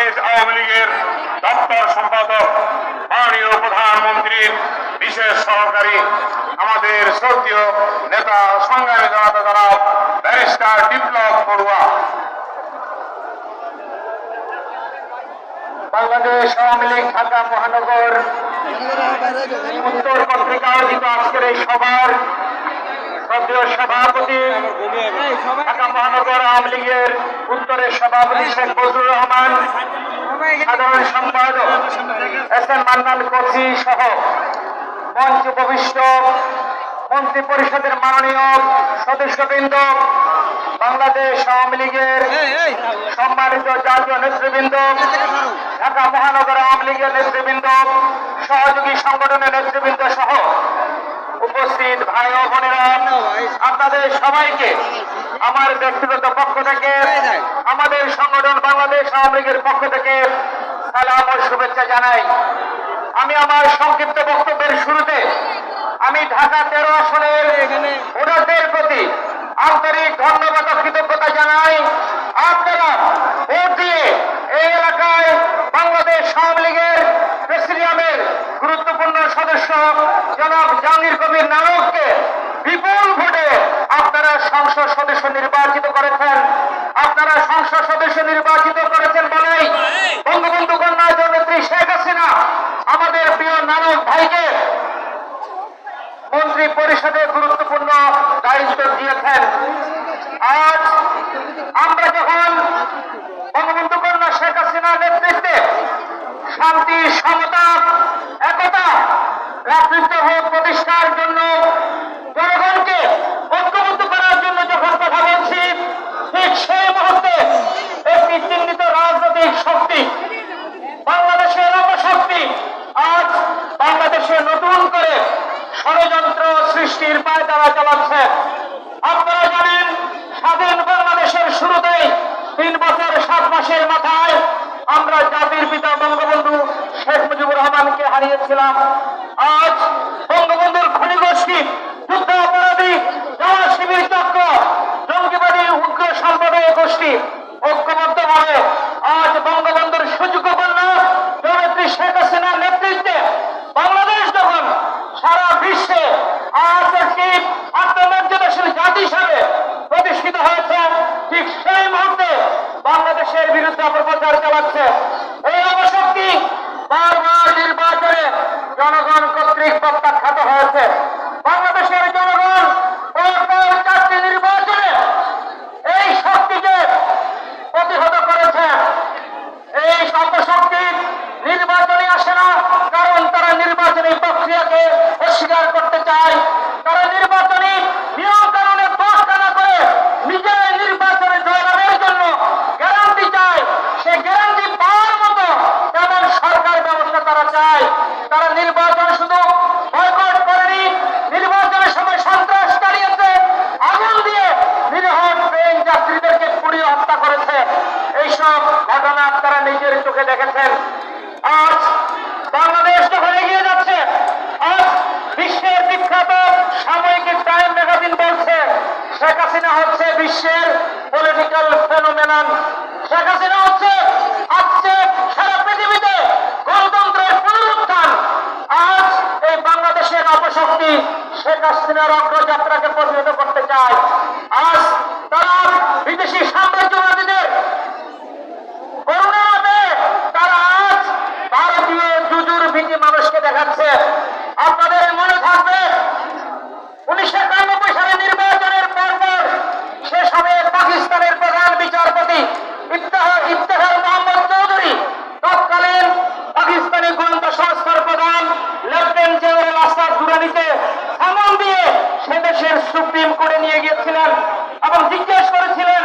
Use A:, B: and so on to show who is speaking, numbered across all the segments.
A: বাংলাদেশ আওয়ামী লীগের দপ্তর সম্পাদক মাননীয় প্রধানমন্ত্রীর বিশেষ সহকারী আমাদের শ্রদ্ধেয় নেতা সংগ্রামী জনতা জনাব ব্যারিস্টার বিপ্লব বড়ুয়া,
B: বাংলাদেশ আওয়ামী লীগ ঢাকা মহানগর উত্তর পত্রিকা আয়োজিত আজকের এই সভার শ্রদ্ধেয় সভাপতি ঢাকা মহানগর আওয়ামী লীগের উত্তরের সভাপতি শেখ ফজলুর রহমান, সাধারণ সম্পাদক এস এম মান্নান কোচি সহ মঞ্চ উপবিষ্ট মন্ত্রী পরিষদের মাননীয় সদস্যবৃন্দ, বাংলাদেশ আওয়ামী লীগের সম্মানিত জাতীয় নেতৃবৃন্দ, ঢাকা মহানগর আওয়ামী লীগের নেতৃবৃন্দ, সহযোগী সংগঠনের নেতৃবৃন্দ সহ উপস্থিত ভাই ও বোনেরা, আপনাদের সবাইকে আমার ব্যক্তিগত পক্ষ থেকে, আমাদের সংগঠন বাংলাদেশ আওয়ামী লীগের পক্ষ থেকে সালাম ও শুভেচ্ছা জানাই। আমি আমার সংক্ষিপ্ত বক্তব্যের শুরুতে আমি ঢাকা 13 আসনের ভোটারদের প্রতি আন্তরিক ধন্যবাদ ও কৃতজ্ঞতা জানাই। আপনারা ভোট দিয়ে এই এলাকায় বাংলাদেশ আওয়ামী লীগের প্রেসিডিয়ামের গুরুত্বপূর্ণ সদস্য জনাব জাহাঙ্গীর কবির নানককে বিপুল ভোটে আপনারা সংসদ সদস্য নির্বাচিত করেছেন। আপনারা সংসদ সদস্য নির্বাচিত করেছেন বলেই বঙ্গবন্ধু কন্যা জননেত্রী শেখ হাসিনা আমাদের প্রিয় নানক ভাইকে মন্ত্রী পরিষদে গুরুত্বপূর্ণ দায়িত্ব দিয়েছেন। আজ আমরা যখন বঙ্গবন্ধু কন্যা শেখ হাসিনার নেতৃত্বে শান্তি, সমতা, একতা, ভ্রাতৃত্ব প্রতিষ্ঠার জন্য, জনগণকে ঐক্যবদ্ধ করার জন্য যখন কথা বলছি, ঠিক সেই মুহূর্তে একটি চিহ্নিত রাজনৈতিক শক্তি, বাংলাদেশের অপশক্তি আজ বাংলাদেশে নতুন করে ষড়যন্ত্র সৃষ্টির পায়তারা চালাচ্ছে। আপনারা জানেন, স্বাধীন বাংলাদেশের শুরুতেই 3 বছর 7 মাসের মাথায় আমরা জাতির পিতা বঙ্গবন্ধু শেখ মুজিবুর রহমানকে হারিয়েছিলাম। আজ বঙ্গবন্ধুর খুনি গোষ্ঠী, যুদ্ধ অপরাধী, জামা শিবির চক্র, জঙ্গিবাদী উগ্র সম্প্রদায় গোষ্ঠী ঐক্যবদ্ধভাবে আজ বঙ্গবন্ধুর সুযোগ্য কন্যা জননেত্রী শেখ হাসিনার নেতৃত্বে বাংলাদেশ যখন সারা বিশ্বে আজ একটি আত্মমর্যাদাশীল জাতি হিসাবে প্রতিষ্ঠিত হয়েছে, ঠিক সেই মুহূর্তে বাংলাদেশের বিরুদ্ধে অপপ্রচার চালাচ্ছে। এই অপশক্তি বারবার নির্বাচনে জনগণ কর্তৃক প্রত্যাখ্যাত হয়েছে। বাংলাদেশের জনগণ পরপর 4টি নির্বাচনে এই শক্তিকে প্রতিহত করেছে। এই অপশক্তি নির্বাচনে আসে না, কারণ তারা নির্বাচনী প্রক্রিয়াকে অস্বীকার করতে চায়। তারা নির্বাচনী নিয়ম কানুনে তোয়াক্কা না করে নিজের নির্বাচনে জয়লাভের জন্য গ্যারান্টি চায়। সে গ্যারান্টি পাওয়ার মতো তেমন সরকার ব্যবস্থা তারা চায়। তারা নির্বাচন শুধু বয়কট করেনি, নির্বাচনের সময় সন্ত্রাস চালিয়েছে, আগুন দিয়ে নিরীহ ট্রেন যাত্রীদেরকে পুড়িয়ে হত্যা করেছে। এইসব ঘটনা তারা নিজের চোখে দেখেছেন। আজ বাংলাদেশ যখন এগিয়ে যাচ্ছে, আজ বিশ্বের বিখ্যাত সাময়িকী টাইম ম্যাগাজিন বলছে শেখ হাসিনা হচ্ছে বিশ্বের পলিটিক্যাল ফেনোমেনন। শেখ হাসিনা হচ্ছে আজকে সারা পৃথিবীতে গণতন্ত্রের পুনরুত্থান। আজ এই বাংলাদেশের অপশক্তি শেখ হাসিনার অগ্রযাত্রাকে প্রতিহত করতে চায়। আজ তারা বিদেশি সাম্রাজ্যবাদীদের করুণাতে তারা আজ ভারতীয় জুজুর ভীতি মানুষকে দেখাচ্ছে। আপনাদের মনে থাকবে 1991 সালে নির্বাচনের পর শেষ হবে পাকিস্তানের প্রধান বিচারপতি ইফতেখার মোহাম্মদ চৌধুরী তৎকালীন পাকিস্তানি গোয়েন্দা সংস্থার প্রধান লেফটেন্যান্ট জেনারেল আসাদ দুরানিকে সামন দিয়ে সে দেশের সুপ্রিম কোর্টে নিয়ে গিয়েছিলেন এবং জিজ্ঞেস করেছিলেন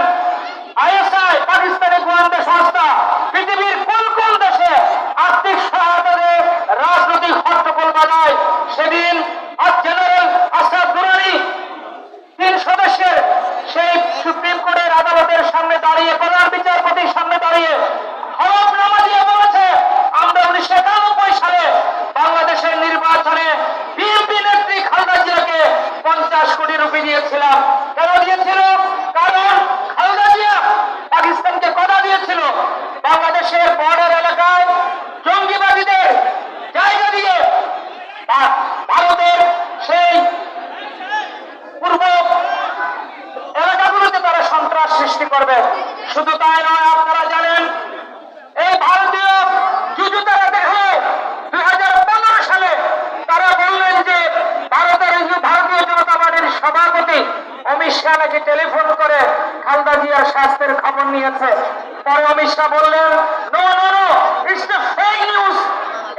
B: শাহ নাকি টেলিফোন করে খালেদা জিয়ার স্বাস্থ্যের খবর নিয়েছে। পরে অমিত শাহ বললেন, no no no, it's the fake news.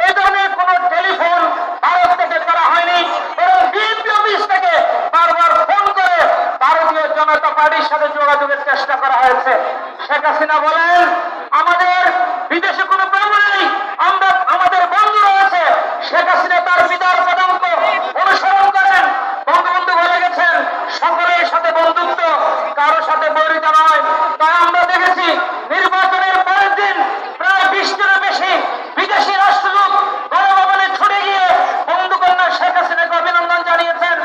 B: এই ধরনের কোন টেলিফোন ভারত থেকে করা হয়নি, বরং বিএনপি অফিস থেকে বারবার ফোন করে ভারতীয় জনতা পার্টির সাথে যোগাযোগের চেষ্টা করা হয়েছে। শেখ হাসিনা বলেন, আমাদের বিদেশে কোনো প্রবলেম নেই, আমরা আমাদের বন্ধু রয়েছে। শেখ হাসিনা তার পিতার পদাঙ্ক অনুসরণ করেন। বঙ্গবন্ধু বলে গেছেন, সকলের সাথে বন্ধুত্ব, কারো সাথে বৈরিতা নয়। তাই আমরা দেখেছি নির্বাচনের পরের দিন প্রায় 20 জনের বেশি বিদেশি রাষ্ট্রদূত গণভবনে ছুটে গিয়ে বঙ্গবন্ধু শেখ হাসিনাকে অভিনন্দন জানিয়েছেন,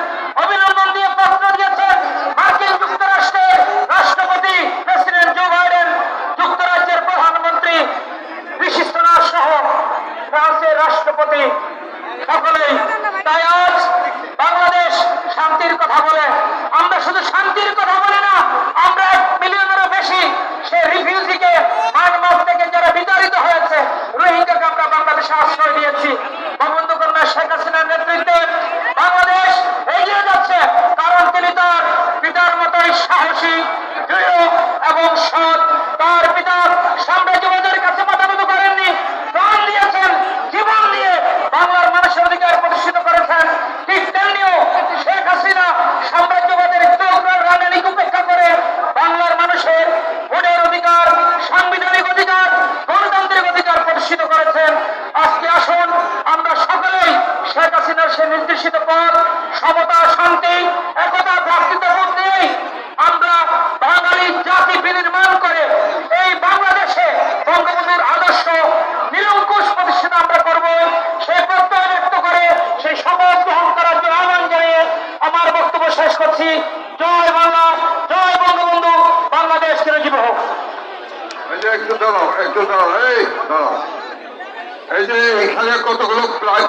B: অভিনন্দন দিয়ে পত্র দিয়েছেন মার্কিন যুক্তরাষ্ট্রের রাষ্ট্রপতি প্রেসিডেন্ট জো বাইডেন, যুক্তরাজ্যের প্রধানমন্ত্রী ঋষি সুনাক সহ ফ্রান্সের রাষ্ট্রপতি সকলেই। তাই আজ বাংলাদেশ শান্তির কথা বলে, আমরা শুধু শান্তির কথা বলি না, আমরা 1 মিলিয়নেরও বেশি সে রিফিউজিকে মায়ানমার থেকে যারা বিতাড়িত হয়েছে, রোহিঙ্গাকে আমরা বাংলাদেশে আশ্রয় দিয়েছি। বঙ্গবন্ধু কন্যা শেখ হাসিনার নেতৃত্বে বাংলাদেশ এগিয়ে যাচ্ছে, কারণ তিনি তার পিতার মতোই সাহসী, দৃঢ় এবং সৎ। তার পিতা সাম্রাজ্যবাদের কাছে মাথা নত করেননি, প্রাণ দিয়েছেন, জীবন দিয়ে বাংলার মানুষের অধিকার প্রতিষ্ঠিত করেছেন। ঠিক তেমনিও শেখ হাসিনা সাম্রাজ্যবাদের রাজনীতি উপেক্ষা করে বাংলার মানুষের ভোটের অধিকার, সাংবিধানিক অধিকার, গণতান্ত্রিক অধিকার প্রতিষ্ঠিত করেছেন। আজকে আসুন আমরা সকলেই শেখ হাসিনার সে নির্দেশিত পথ, সমতা, শান্তি, একতা, ভ্রাতৃত্ববোধ নিয়েই আমরা বাঙালি জাতি বিনির্মাণ করে এই বাংলাদেশে বঙ্গবন্ধুর আদর্শ নিরঙ্কুশ প্রতিষ্ঠিত আমরা করব। সেই প্রত্যয় ব্যক্ত করে সেই শপথ গ্রহণ করার জন্য আহ্বান জানিয়ে আমার বক্তব্য শেষ করছি। জয় বাংলা, জয় বঙ্গবন্ধু, বাংলাদেশ চিরজীবী হোক।
C: একটু দাঁড়াও, এই দাঁড়াও, এই যে এখানে কতগুলো প্লাকার্ড